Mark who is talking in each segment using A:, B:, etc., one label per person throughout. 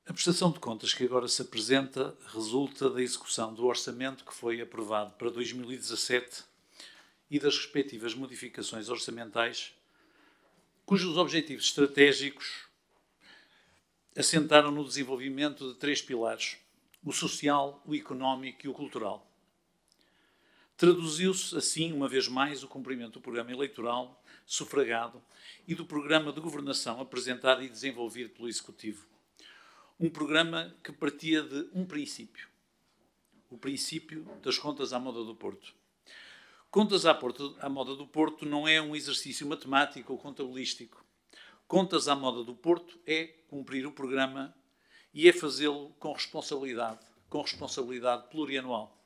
A: A prestação de contas que agora se apresenta resulta da execução do orçamento que foi aprovado para 2017 e das respectivas modificações orçamentais, cujos objetivos estratégicos assentaram no desenvolvimento de 3 pilares: o social, o económico e o cultural. Traduziu-se, assim, uma vez mais, o cumprimento do programa eleitoral sufragado e do programa de governação apresentado e desenvolvido pelo Executivo. Um programa que partia de um princípio, o princípio das contas à moda do Porto. Contas à moda do Porto não é um exercício matemático ou contabilístico. Contas à moda do Porto é cumprir o programa e é fazê-lo com responsabilidade plurianual.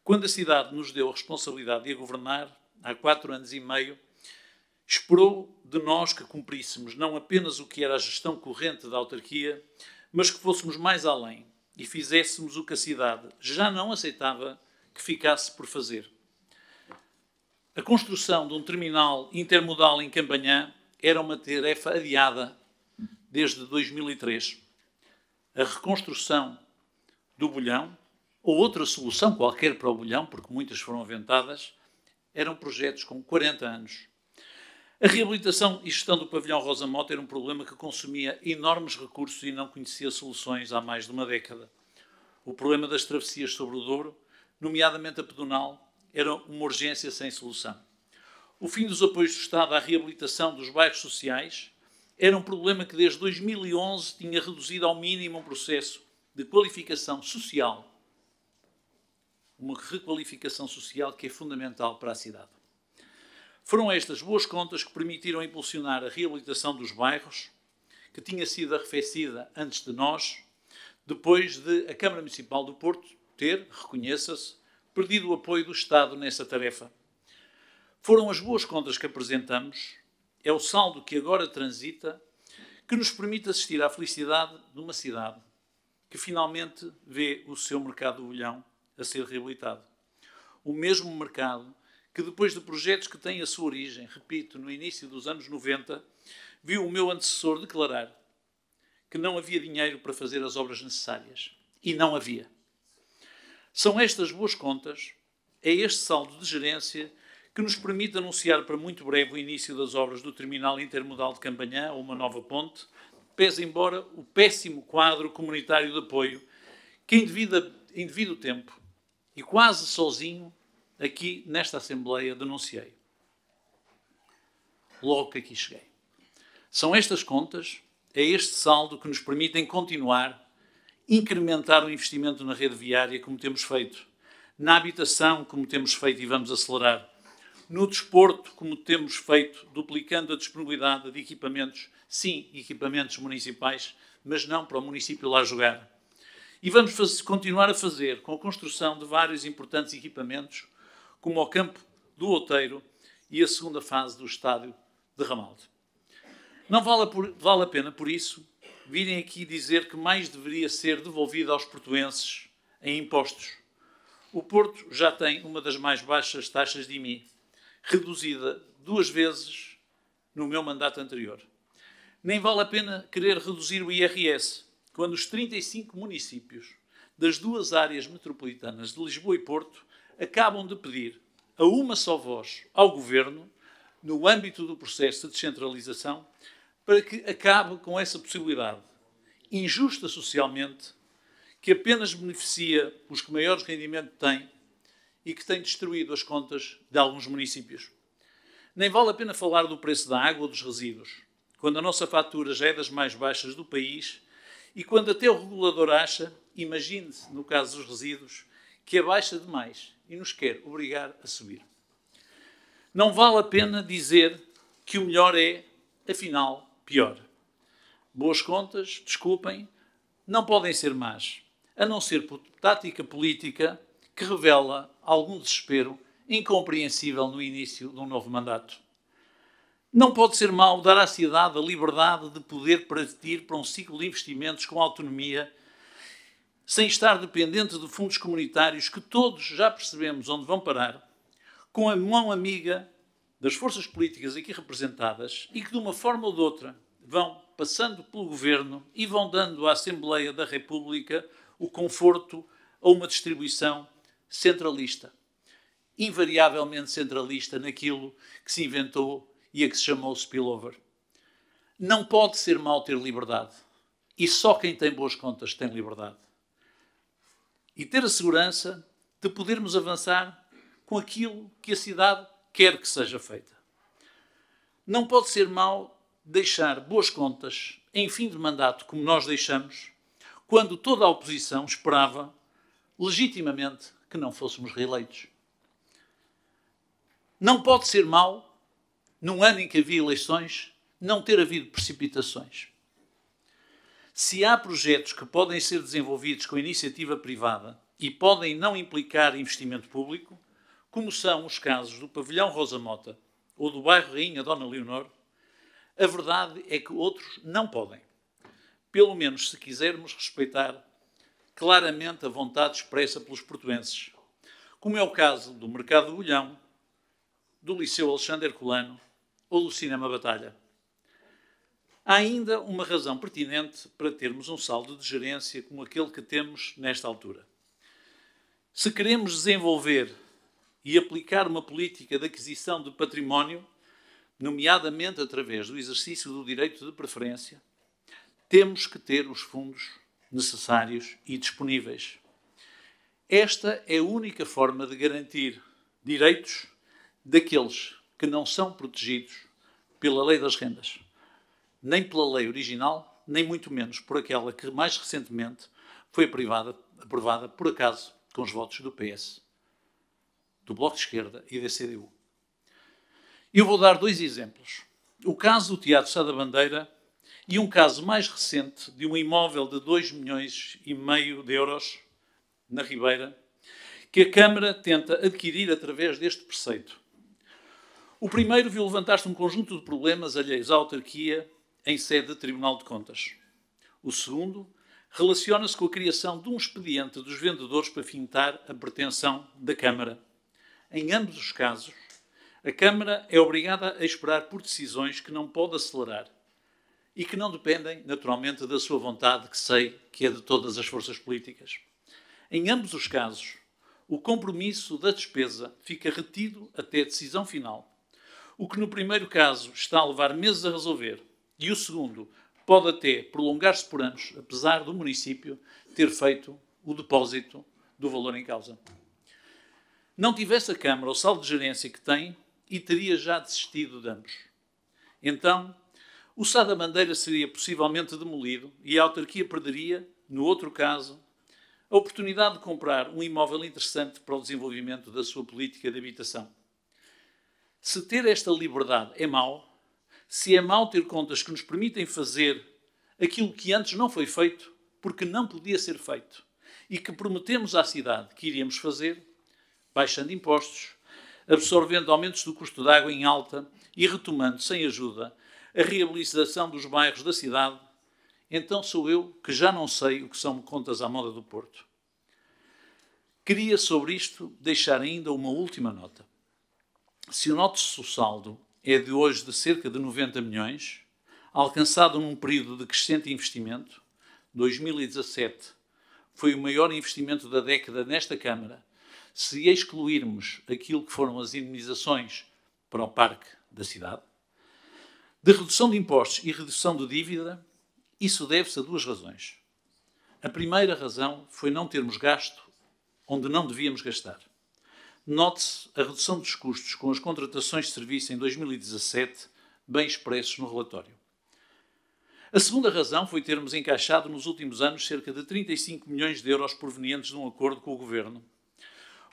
A: Quando a cidade nos deu a responsabilidade de a governar, há 4 anos e meio, esperou de nós que cumpríssemos não apenas o que era a gestão corrente da autarquia, mas que fôssemos mais além e fizéssemos o que a cidade já não aceitava que ficasse por fazer. A construção de um terminal intermodal em Campanhã era uma tarefa adiada desde 2003. A reconstrução do Bolhão, ou outra solução qualquer para o Bolhão, porque muitas foram aventadas, eram projetos com 40 anos. A reabilitação e gestão do pavilhão Rosa Mota era um problema que consumia enormes recursos e não conhecia soluções há mais de uma década. O problema das travessias sobre o Douro, nomeadamente a pedonal, era uma urgência sem solução. O fim dos apoios do Estado à reabilitação dos bairros sociais era um problema que desde 2011 tinha reduzido ao mínimo um processo de qualificação social, uma requalificação social que é fundamental para a cidade. Foram estas boas contas que permitiram impulsionar a reabilitação dos bairros, que tinha sido arrefecida antes de nós, depois de a Câmara Municipal do Porto ter, reconheça-se, perdido o apoio do Estado nessa tarefa. Foram as boas contas que apresentamos, é o saldo que agora transita, que nos permite assistir à felicidade de uma cidade que finalmente vê o seu mercado do Bolhão a ser reabilitado. O mesmo mercado que depois de projetos que têm a sua origem, repito, no início dos anos 90, viu o meu antecessor declarar que não havia dinheiro para fazer as obras necessárias. E não havia. São estas boas contas, é este saldo de gerência que nos permite anunciar para muito breve o início das obras do terminal intermodal de Campanhã, ou uma nova ponte, pese embora o péssimo quadro comunitário de apoio que em devido tempo e quase sozinho aqui nesta Assembleia denunciei. Logo que aqui cheguei. São estas contas, é este saldo que nos permitem continuar, incrementar o investimento na rede viária como temos feito, na habitação como temos feito e vamos acelerar, no desporto como temos feito, duplicando a disponibilidade de equipamentos, sim, equipamentos municipais, mas não para o município lá jogar. E vamos continuar a fazer com a construção de vários importantes equipamentos, como o campo do Outeiro e a segunda fase do estádio de Ramalde. Não vale a pena, por isso, virem aqui dizer que mais deveria ser devolvido aos portuenses em impostos. O Porto já tem uma das mais baixas taxas de IMI, reduzida 2 vezes no meu mandato anterior. Nem vale a pena querer reduzir o IRS, quando os 35 municípios das 2 áreas metropolitanas de Lisboa e Porto acabam de pedir a uma só voz ao Governo, no âmbito do processo de descentralização, para que acabe com essa possibilidade, injusta socialmente, que apenas beneficia os que maiores rendimentos têm e que tem destruído as contas de alguns municípios. Nem vale a pena falar do preço da água ou dos resíduos, quando a nossa fatura já é das mais baixas do país e quando até o regulador acha, imagine-se no caso dos resíduos, que é baixa demais e nos quer obrigar a subir. Não vale a pena dizer que o melhor é, afinal, pior. Boas contas, desculpem, não podem ser más, a não ser por tática política que revela algum desespero incompreensível no início de um novo mandato. Não pode ser mau dar à cidade a liberdade de poder partir para um ciclo de investimentos com autonomia, sem estar dependente de fundos comunitários que todos já percebemos onde vão parar, com a mão amiga das forças políticas aqui representadas e que, de uma forma ou de outra, vão passando pelo Governo e vão dando à Assembleia da República o conforto a uma distribuição centralista, invariavelmente centralista naquilo que se inventou e a que se chamou spillover. Não pode ser mau ter liberdade. E só quem tem boas contas tem liberdade. E ter a segurança de podermos avançar com aquilo que a cidade quer que seja feita. Não pode ser mau deixar boas contas em fim de mandato, como nós deixamos, quando toda a oposição esperava, legitimamente, que não fôssemos reeleitos. Não pode ser mau, num ano em que havia eleições, não ter havido precipitações. Se há projetos que podem ser desenvolvidos com iniciativa privada e podem não implicar investimento público, como são os casos do Pavilhão Rosa Mota ou do bairro Rainha Dona Leonor, a verdade é que outros não podem. Pelo menos se quisermos respeitar claramente a vontade expressa pelos portuenses, como é o caso do Mercado do Bolhão, do Liceu Alexandre Herculano ou do Cinema Batalha. Há ainda uma razão pertinente para termos um saldo de gerência como aquele que temos nesta altura. Se queremos desenvolver e aplicar uma política de aquisição de património, nomeadamente através do exercício do direito de preferência, temos que ter os fundos necessários e disponíveis. Esta é a única forma de garantir direitos daqueles que não são protegidos pela Lei das Rendas. Nem pela lei original, nem muito menos por aquela que mais recentemente foi aprovada, por acaso, com os votos do PS, do Bloco de Esquerda e da CDU. Eu vou dar dois exemplos. O caso do Teatro Sá da Bandeira e um caso mais recente de um imóvel de 2,5 milhões de euros na Ribeira, que a Câmara tenta adquirir através deste preceito. O primeiro viu levantar-se um conjunto de problemas alheios à autarquia em sede de Tribunal de Contas. O segundo relaciona-se com a criação de um expediente dos vendedores para fintar a pretensão da Câmara. Em ambos os casos, a Câmara é obrigada a esperar por decisões que não pode acelerar e que não dependem, naturalmente, da sua vontade, que sei que é de todas as forças políticas. Em ambos os casos, o compromisso da despesa fica retido até a decisão final, o que no primeiro caso está a levar meses a resolver, e o segundo pode até prolongar-se por anos, apesar do município ter feito o depósito do valor em causa. Não tivesse a Câmara o saldo de gerência que tem e teria já desistido de ambos. Então, o Sá da Bandeira seria possivelmente demolido e a autarquia perderia, no outro caso, a oportunidade de comprar um imóvel interessante para o desenvolvimento da sua política de habitação. Se ter esta liberdade é mau, se é mau ter contas que nos permitem fazer aquilo que antes não foi feito, porque não podia ser feito, e que prometemos à cidade que iríamos fazer, baixando impostos, absorvendo aumentos do custo da água em alta e retomando, sem ajuda, a reabilitação dos bairros da cidade, então sou eu que já não sei o que são contas à moda do Porto. Queria sobre isto deixar ainda uma última nota. Se note-se o saldo é de hoje de cerca de 90 milhões, alcançado num período de crescente investimento. 2017 foi o maior investimento da década nesta Câmara, se excluirmos aquilo que foram as indemnizações para o parque da cidade. De redução de impostos e redução de dívida, isso deve-se a duas razões. A primeira razão foi não termos gasto onde não devíamos gastar. Note-se a redução dos custos com as contratações de serviço em 2017, bem expressos no relatório. A segunda razão foi termos encaixado nos últimos anos cerca de 35 milhões de euros provenientes de um acordo com o Governo.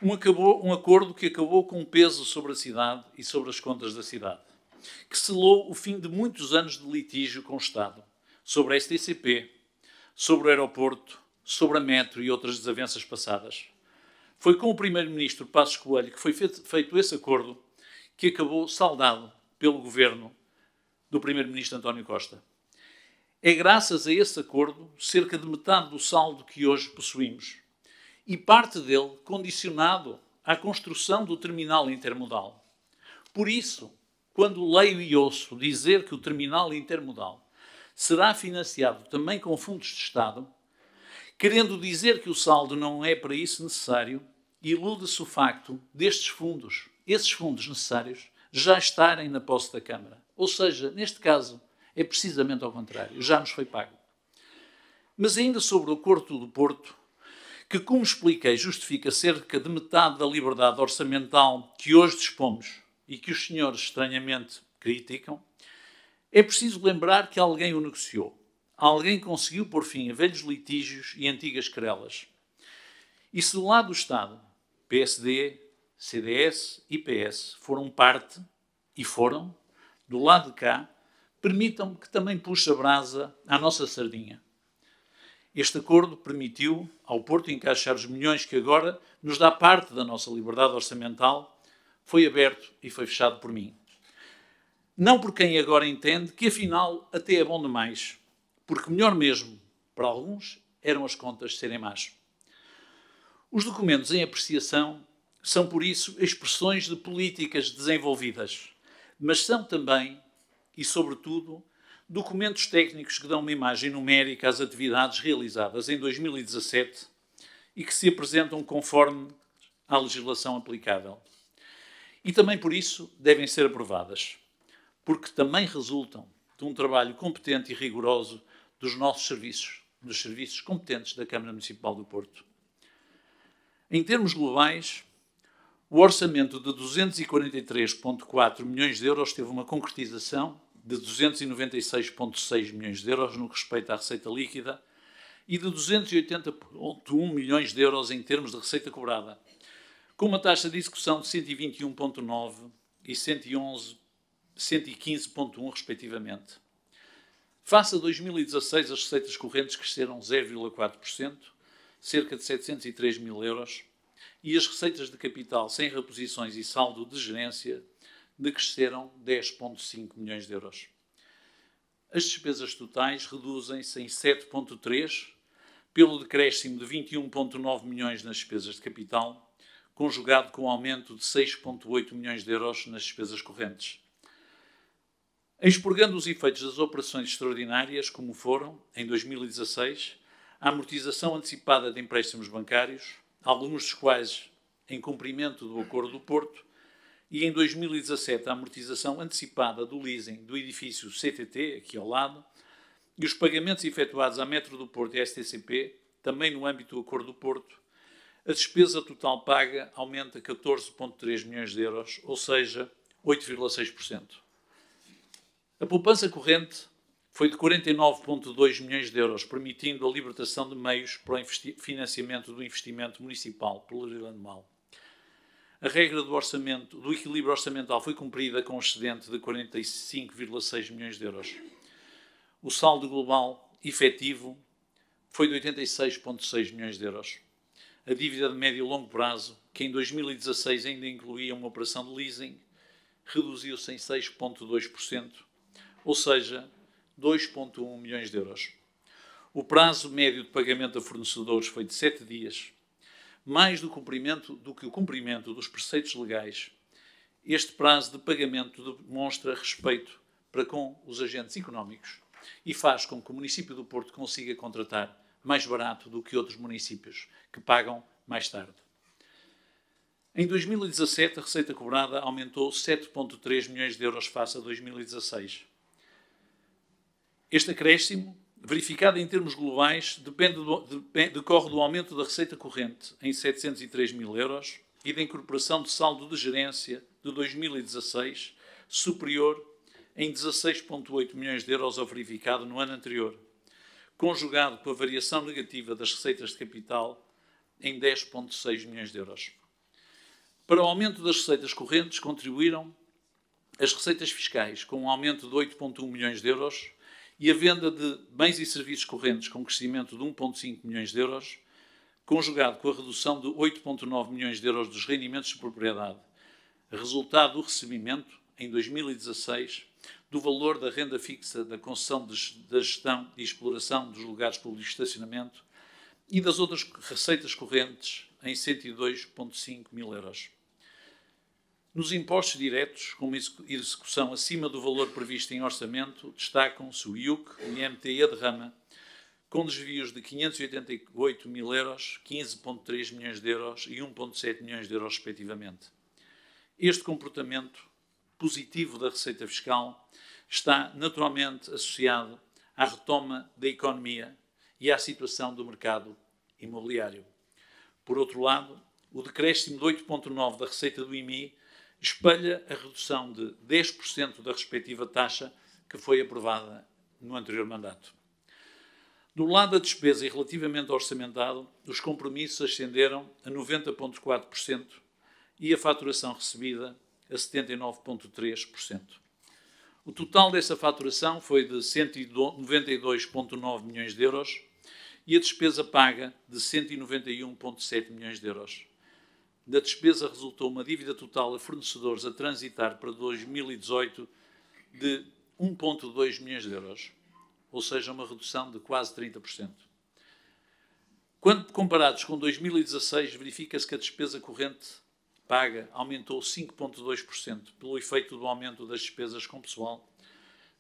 A: Um acordo que acabou com um peso sobre a cidade e sobre as contas da cidade, que selou o fim de muitos anos de litígio com o Estado, sobre a STCP, sobre o aeroporto, sobre a metro e outras desavenças passadas. Foi com o Primeiro-Ministro Passos Coelho que foi feito esse acordo, que acabou saldado pelo governo do Primeiro-Ministro António Costa. É graças a esse acordo cerca de metade do saldo que hoje possuímos, e parte dele condicionado à construção do terminal intermodal. Por isso, quando leio e ouço dizer que o terminal intermodal será financiado também com fundos de Estado, querendo dizer que o saldo não é para isso necessário, ilude-se o facto destes fundos, esses fundos necessários, já estarem na posse da Câmara. Ou seja, neste caso, é precisamente ao contrário, já nos foi pago. Mas ainda sobre o Acordo do Porto, que, como expliquei, justifica cerca de metade da liberdade orçamental que hoje dispomos e que os senhores estranhamente criticam, é preciso lembrar que alguém o negociou. Alguém conseguiu pôr fim a velhos litígios e antigas querelas. E se do lado do Estado, PSD, CDS e PS foram parte, e foram, do lado de cá, permitam-me que também puxe a brasa à nossa sardinha. Este acordo permitiu ao Porto encaixar os milhões que agora nos dá parte da nossa liberdade orçamental, foi aberto e foi fechado por mim. Não por quem agora entende que afinal até é bom demais, porque melhor mesmo, para alguns, eram as contas serem más. Os documentos em apreciação são, por isso, expressões de políticas desenvolvidas, mas são também, e sobretudo, documentos técnicos que dão uma imagem numérica às atividades realizadas em 2017 e que se apresentam conforme à legislação aplicável. E também por isso devem ser aprovadas, porque também resultam de um trabalho competente e rigoroso dos nossos serviços, dos serviços competentes da Câmara Municipal do Porto. Em termos globais, o orçamento de 243,4 milhões de euros teve uma concretização de 296,6 milhões de euros no que respeita à receita líquida e de 280,1 milhões de euros em termos de receita cobrada, com uma taxa de execução de 121,9 e 115,1 respectivamente. Face a 2016, as receitas correntes cresceram 0,4%, cerca de 703 mil euros, e as receitas de capital sem reposições e saldo de gerência decresceram 10,5 milhões de euros. As despesas totais reduzem-se em 7,3 pelo decréscimo de 21,9 milhões nas despesas de capital, conjugado com o aumento de 6,8 milhões de euros nas despesas correntes. Expurgando os efeitos das operações extraordinárias, como foram, em 2016, a amortização antecipada de empréstimos bancários, alguns dos quais em cumprimento do Acordo do Porto, e em 2017 a amortização antecipada do leasing do edifício CTT, aqui ao lado, e os pagamentos efetuados à Metro do Porto e à STCP, também no âmbito do Acordo do Porto, a despesa total paga aumenta 14,3 milhões de euros, ou seja, 8,6%. A poupança corrente foi de 49,2 milhões de euros, permitindo a libertação de meios para o financiamento do investimento municipal plurianual. A regra do equilíbrio orçamental foi cumprida com um excedente de 45,6 milhões de euros. O saldo global efetivo foi de 86,6 milhões de euros. A dívida de médio e longo prazo, que em 2016 ainda incluía uma operação de leasing, reduziu-se em 6,2%, ou seja, 2,1 milhões de euros. O prazo médio de pagamento a fornecedores foi de 7 dias. Mais do que o cumprimento dos preceitos legais, este prazo de pagamento demonstra respeito para com os agentes económicos e faz com que o município do Porto consiga contratar mais barato do que outros municípios, que pagam mais tarde. Em 2017, a receita cobrada aumentou 7,3 milhões de euros face a 2016. Este acréscimo, verificado em termos globais, decorre do aumento da receita corrente em 703 mil euros e da incorporação de saldo de gerência de 2016 superior em 16,8 milhões de euros ao verificado no ano anterior, conjugado com a variação negativa das receitas de capital em 10,6 milhões de euros. Para o aumento das receitas correntes contribuíram as receitas fiscais, com um aumento de 8,1 milhões de euros, e a venda de bens e serviços correntes com crescimento de 1,5 milhões de euros, conjugado com a redução de 8,9 milhões de euros dos rendimentos de propriedade, resultado do recebimento, em 2016, do valor da renda fixa da concessão da gestão e exploração dos lugares públicos de estacionamento e das outras receitas correntes em 102,5 mil euros. Nos impostos diretos, com uma execução acima do valor previsto em orçamento, destacam-se o IUC, o IMT e a derrama, com desvios de 588 mil euros, 15,3 milhões de euros e 1,7 milhões de euros, respectivamente. Este comportamento positivo da receita fiscal está naturalmente associado à retoma da economia e à situação do mercado imobiliário. Por outro lado, o decréscimo de 8,9% da receita do IMI espelha a redução de 10% da respectiva taxa que foi aprovada no anterior mandato. Do lado da despesa e relativamente ao orçamentado, os compromissos ascenderam a 90,4% e a faturação recebida a 79,3%. O total dessa faturação foi de 192,9 milhões de euros e a despesa paga de 191,7 milhões de euros. Da despesa resultou uma dívida total a fornecedores a transitar para 2018 de 1,2 milhões de euros, ou seja, uma redução de quase 30%. Quando comparados com 2016, verifica-se que a despesa corrente paga aumentou 5,2% pelo efeito do aumento das despesas com pessoal,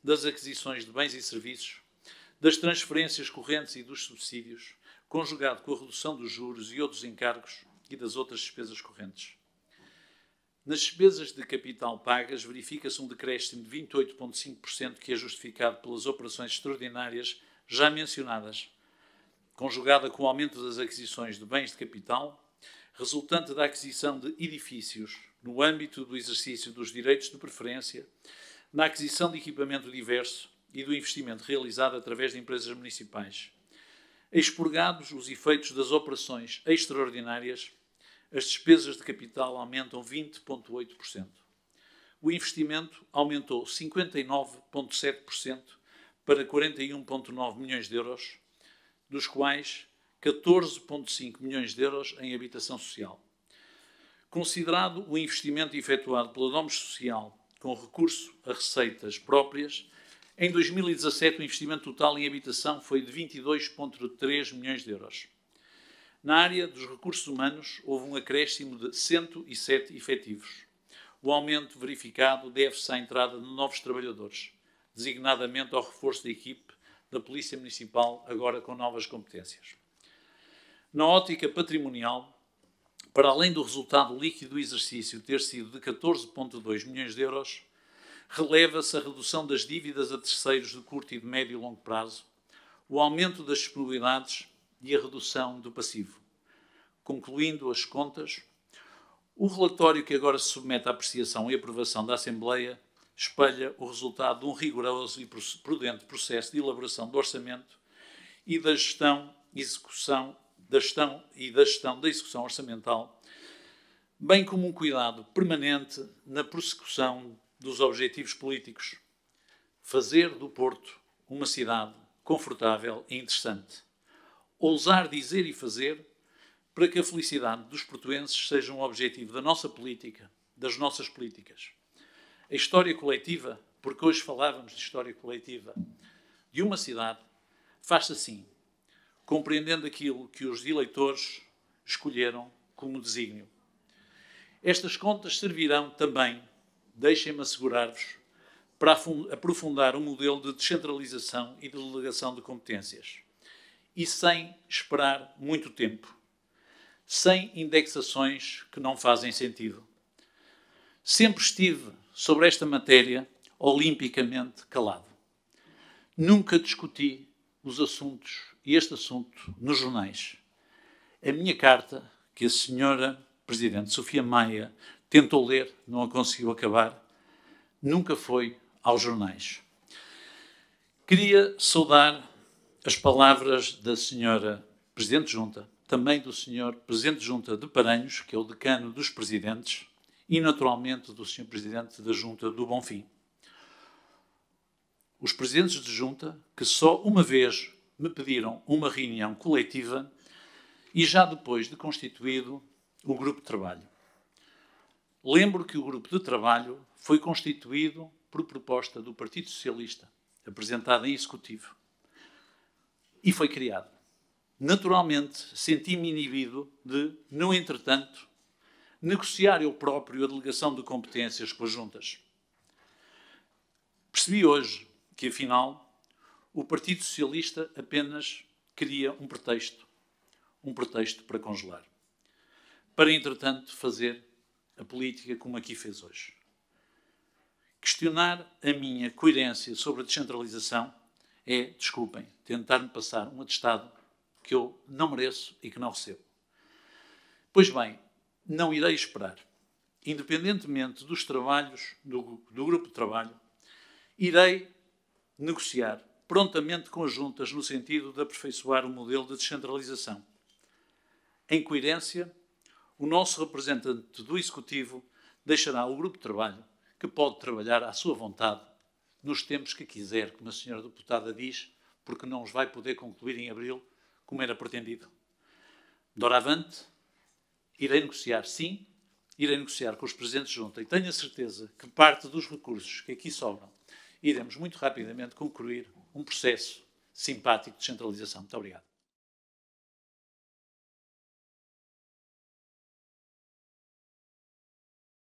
A: das aquisições de bens e serviços, das transferências correntes e dos subsídios, conjugado com a redução dos juros e outros encargos e das outras despesas correntes. Nas despesas de capital pagas, verifica-se um decréscimo de 28,5% que é justificado pelas operações extraordinárias já mencionadas, conjugada com o aumento das aquisições de bens de capital, resultante da aquisição de edifícios no âmbito do exercício dos direitos de preferência, na aquisição de equipamento diverso e do investimento realizado através de empresas municipais. Expurgados os efeitos das operações extraordinárias, as despesas de capital aumentam 20,8%. O investimento aumentou 59,7% para 41,9 milhões de euros, dos quais 14,5 milhões de euros em habitação social. Considerado o investimento efetuado pela Domus Social com recurso a receitas próprias, em 2017 o investimento total em habitação foi de 22,3 milhões de euros. Na área dos recursos humanos, houve um acréscimo de 107 efetivos. O aumento verificado deve-se à entrada de novos trabalhadores, designadamente ao reforço da equipe da Polícia Municipal, agora com novas competências. Na ótica patrimonial, para além do resultado líquido do exercício ter sido de 14,2 milhões de euros, releva-se a redução das dívidas a terceiros de curto e de médio e longo prazo, o aumento das disponibilidades e a redução do passivo. Concluindo as contas, o relatório que agora se submete à apreciação e aprovação da Assembleia espelha o resultado de um rigoroso e prudente processo de elaboração do orçamento e da gestão da execução orçamental, bem como um cuidado permanente na prossecução dos objetivos políticos. Fazer do Porto uma cidade confortável e interessante. Ousar dizer e fazer para que a felicidade dos portuenses seja um objetivo da nossa política, das nossas políticas. A história coletiva, porque hoje falávamos de história coletiva, de uma cidade, faz-se assim, compreendendo aquilo que os eleitores escolheram como desígnio. Estas contas servirão também, deixem-me assegurar-vos, para aprofundar o modelo de descentralização e de delegação de competências. E sem esperar muito tempo, sem indexações que não fazem sentido. Sempre estive sobre esta matéria olimpicamente calado. Nunca discuti os assuntos e este assunto nos jornais. A minha carta, que a senhora Presidente Sofia Maia tentou ler, não a conseguiu acabar, nunca foi aos jornais. Queria saudar as palavras da senhora Presidente de Junta, também do senhor Presidente de Junta de Paranhos, que é o decano dos presidentes, e naturalmente do senhor Presidente da Junta do Bonfim. Os presidentes de Junta que só uma vez me pediram uma reunião coletiva e já depois de constituído o grupo de trabalho. Lembro que o grupo de trabalho foi constituído por proposta do Partido Socialista, apresentada em executivo, e foi criado. Naturalmente, senti-me inibido de, no entretanto, negociar eu próprio a delegação de competências com as juntas. Percebi hoje que, afinal, o Partido Socialista apenas queria um pretexto para congelar, para, entretanto, fazer a política como aqui fez hoje. Questionar a minha coerência sobre a descentralização é, desculpem, tentar-me passar um atestado que eu não mereço e que não recebo. Pois bem, não irei esperar. Independentemente dos trabalhos do grupo de trabalho, irei negociar prontamente com as juntas no sentido de aperfeiçoar o modelo de descentralização. Em coerência, o nosso representante do Executivo deixará o grupo de trabalho, que pode trabalhar à sua vontade, nos tempos que quiser, como a senhora deputada diz, porque não os vai poder concluir em abril, como era pretendido. Doravante, irei negociar, sim, irei negociar com os presidentes de junta e tenho a certeza que parte dos recursos que aqui sobram, iremos muito rapidamente concluir um processo simpático de descentralização. Muito obrigado.